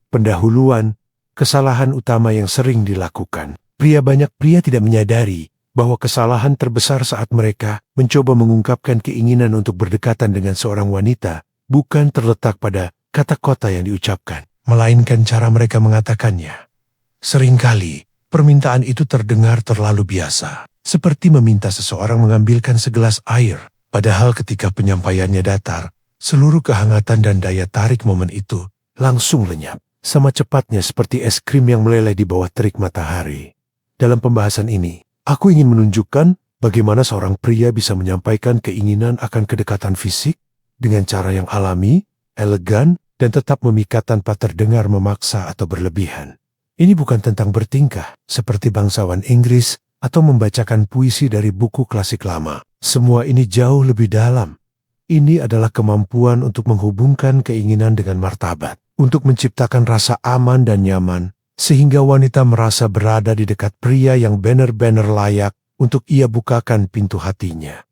pendahuluan, kesalahan utama yang sering dilakukan. Banyak pria tidak menyadari bahwa kesalahan terbesar saat mereka mencoba mengungkapkan keinginan untuk berdekatan dengan seorang wanita bukan terletak pada kata-kata yang diucapkan, melainkan cara mereka mengatakannya. Seringkali, permintaan itu terdengar terlalu biasa, seperti meminta seseorang mengambilkan segelas air, padahal ketika penyampaiannya datar, seluruh kehangatan dan daya tarik momen itu langsung lenyap, sama cepatnya seperti es krim yang meleleh di bawah terik matahari. Dalam pembahasan ini, aku ingin menunjukkan bagaimana seorang pria bisa menyampaikan keinginan akan kedekatan fisik dengan cara yang alami, elegan, dan tetap memikat tanpa terdengar memaksa atau berlebihan. Ini bukan tentang bertingkah seperti bangsawan Inggris atau membacakan puisi dari buku klasik lama. Semua ini jauh lebih dalam. Ini adalah kemampuan untuk menghubungkan keinginan dengan martabat, untuk menciptakan rasa aman dan nyaman, sehingga wanita merasa berada di dekat pria yang benar-benar layak untuk ia bukakan pintu hatinya.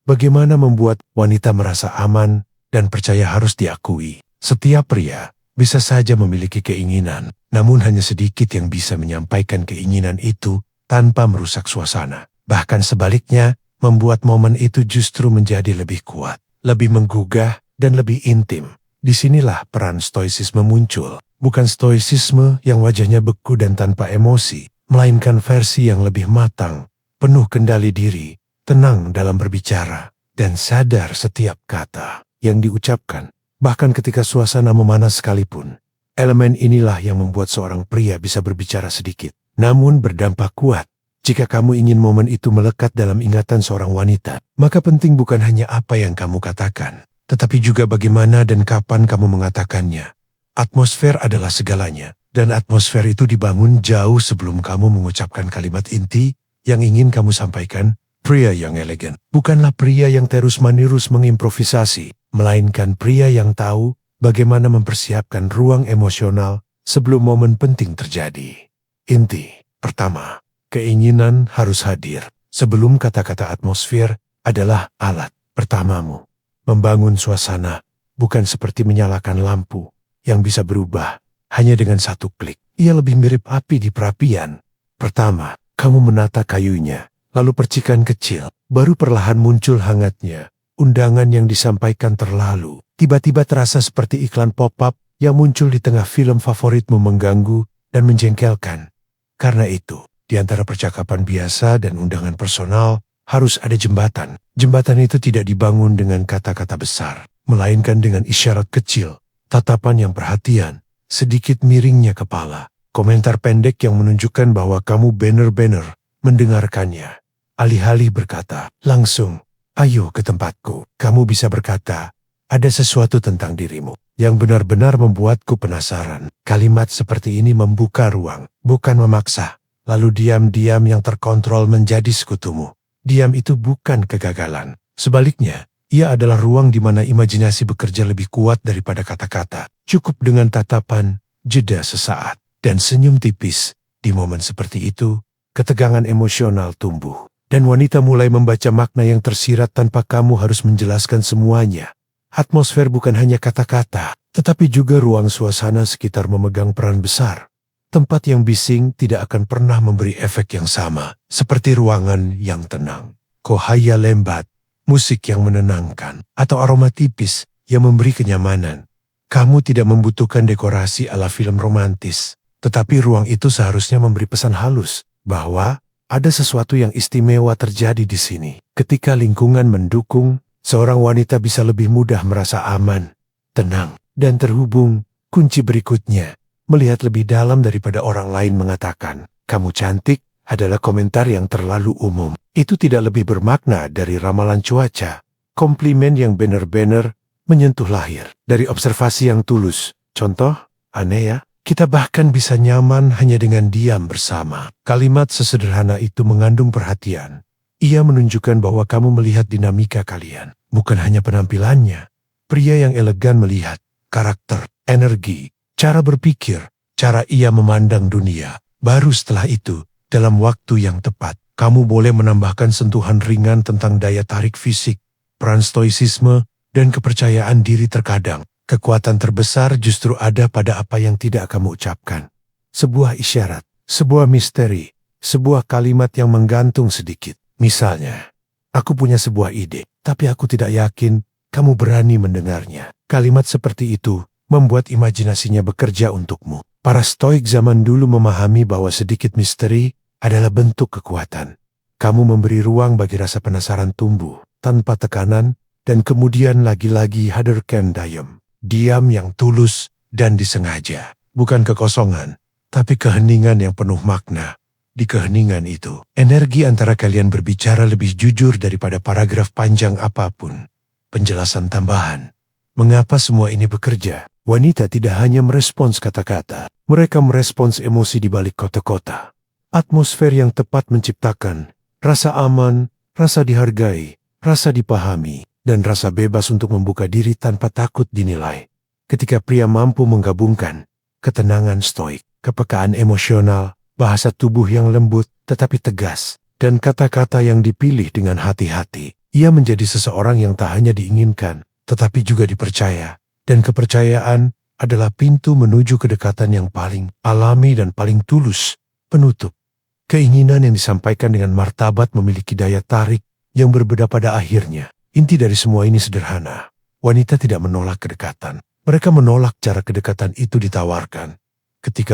Bagaimana membuat wanita merasa aman dan percaya harus diakui? Setiap pria bisa saja memiliki keinginan, namun hanya sedikit yang bisa menyampaikan keinginan itu tanpa merusak suasana. Bahkan sebaliknya, membuat momen itu justru menjadi lebih kuat, lebih menggugah, dan lebih intim. Disinilah peran stoicisme muncul. Bukan stoicisme yang wajahnya beku dan tanpa emosi, melainkan versi yang lebih matang, penuh kendali diri, tenang dalam berbicara, dan sadar setiap kata yang diucapkan. Bahkan ketika suasana memanas sekalipun, elemen inilah yang membuat seorang pria bisa berbicara sedikit, namun berdampak kuat. Jika kamu ingin momen itu melekat dalam ingatan seorang wanita, maka penting bukan hanya apa yang kamu katakan, tetapi juga bagaimana dan kapan kamu mengatakannya. Atmosfer adalah segalanya, dan atmosfer itu dibangun jauh sebelum kamu mengucapkan kalimat inti yang ingin kamu sampaikan. Pria yang elegan bukanlah pria yang terus-menerus mengimprovisasi, melainkan pria yang tahu bagaimana mempersiapkan ruang emosional sebelum momen penting terjadi. Inti pertama, keinginan harus hadir. Sebelum kata-kata atmosfer adalah alat pertamamu. Membangun suasana bukan seperti menyalakan lampu yang bisa berubah hanya dengan satu klik. Ia lebih mirip api di perapian. Pertama, kamu menata kayunya, lalu percikan kecil, baru perlahan muncul hangatnya. Undangan yang disampaikan terlalu tiba-tiba terasa seperti iklan pop-up yang muncul di tengah film favoritmu, mengganggu dan menjengkelkan. Karena itu, di antara percakapan biasa dan undangan personal, harus ada jembatan. Jembatan itu tidak dibangun dengan kata-kata besar, melainkan dengan isyarat kecil, tatapan yang perhatian, sedikit miringnya kepala, komentar pendek yang menunjukkan bahwa kamu benar-benar mendengarkannya. Alih-alih berkata, langsung, ayo ke tempatku, kamu bisa berkata, ada sesuatu tentang dirimu yang benar-benar membuatku penasaran. Kalimat seperti ini membuka ruang, bukan memaksa. Lalu diam-diam yang terkontrol menjadi sekutumu. Diam itu bukan kegagalan. Sebaliknya, ia adalah ruang di mana imajinasi bekerja lebih kuat daripada kata-kata. Cukup dengan tatapan, jeda sesaat, dan senyum tipis. Di momen seperti itu, ketegangan emosional tumbuh. Dan wanita mulai membaca makna yang tersirat tanpa kamu harus menjelaskan semuanya. Atmosfer bukan hanya kata-kata, tetapi juga ruang suasana sekitar memegang peran besar. Tempat yang bising tidak akan pernah memberi efek yang sama, seperti ruangan yang tenang. Cahaya lembat, musik yang menenangkan, atau aroma tipis yang memberi kenyamanan. Kamu tidak membutuhkan dekorasi ala film romantis, tetapi ruang itu seharusnya memberi pesan halus bahwa ada sesuatu yang istimewa terjadi di sini. Ketika lingkungan mendukung, seorang wanita bisa lebih mudah merasa aman, tenang, dan terhubung. Kunci berikutnya, melihat lebih dalam daripada orang lain mengatakan, kamu cantik, adalah komentar yang terlalu umum. Itu tidak lebih bermakna dari ramalan cuaca. Komplimen yang benar-benar menyentuh lahir dari observasi yang tulus. Contoh, aneh ya, kita bahkan bisa nyaman hanya dengan diam bersama. Kalimat sesederhana itu mengandung perhatian. Ia menunjukkan bahwa kamu melihat dinamika kalian, bukan hanya penampilannya. Pria yang elegan melihat karakter, energi, cara berpikir, cara ia memandang dunia. Baru setelah itu, dalam waktu yang tepat, kamu boleh menambahkan sentuhan ringan tentang daya tarik fisik, peran stoicisme, dan kepercayaan diri. Terkadang, Kekuatan terbesar justru ada pada apa yang tidak kamu ucapkan. Sebuah isyarat, sebuah misteri, sebuah kalimat yang menggantung sedikit. Misalnya, aku punya sebuah ide, tapi aku tidak yakin kamu berani mendengarnya. Kalimat seperti itu membuat imajinasinya bekerja untukmu. Para stoik zaman dulu memahami bahwa sedikit misteri adalah bentuk kekuatan. Kamu memberi ruang bagi rasa penasaran tumbuh, tanpa tekanan, dan kemudian lagi-lagi hadirkan dayem. Diam yang tulus dan disengaja. Bukan kekosongan, tapi keheningan yang penuh makna. Di keheningan itu, energi antara kalian berbicara lebih jujur daripada paragraf panjang apapun. Penjelasan tambahan. Mengapa semua ini bekerja? Wanita tidak hanya merespons kata-kata, mereka merespons emosi di balik kota-kota. Atmosfer yang tepat menciptakan rasa aman, rasa dihargai, rasa dipahami, dan rasa bebas untuk membuka diri tanpa takut dinilai. Ketika pria mampu menggabungkan ketenangan stoik, kepekaan emosional, bahasa tubuh yang lembut tetapi tegas, dan kata-kata yang dipilih dengan hati-hati, ia menjadi seseorang yang tak hanya diinginkan, tetapi juga dipercaya. Dan kepercayaan adalah pintu menuju kedekatan yang paling alami dan paling tulus. Penutup. Keinginan yang disampaikan dengan martabat memiliki daya tarik yang berbeda pada akhirnya. Inti dari semua ini sederhana. Wanita tidak menolak kedekatan. Mereka menolak cara kedekatan itu ditawarkan. Ketika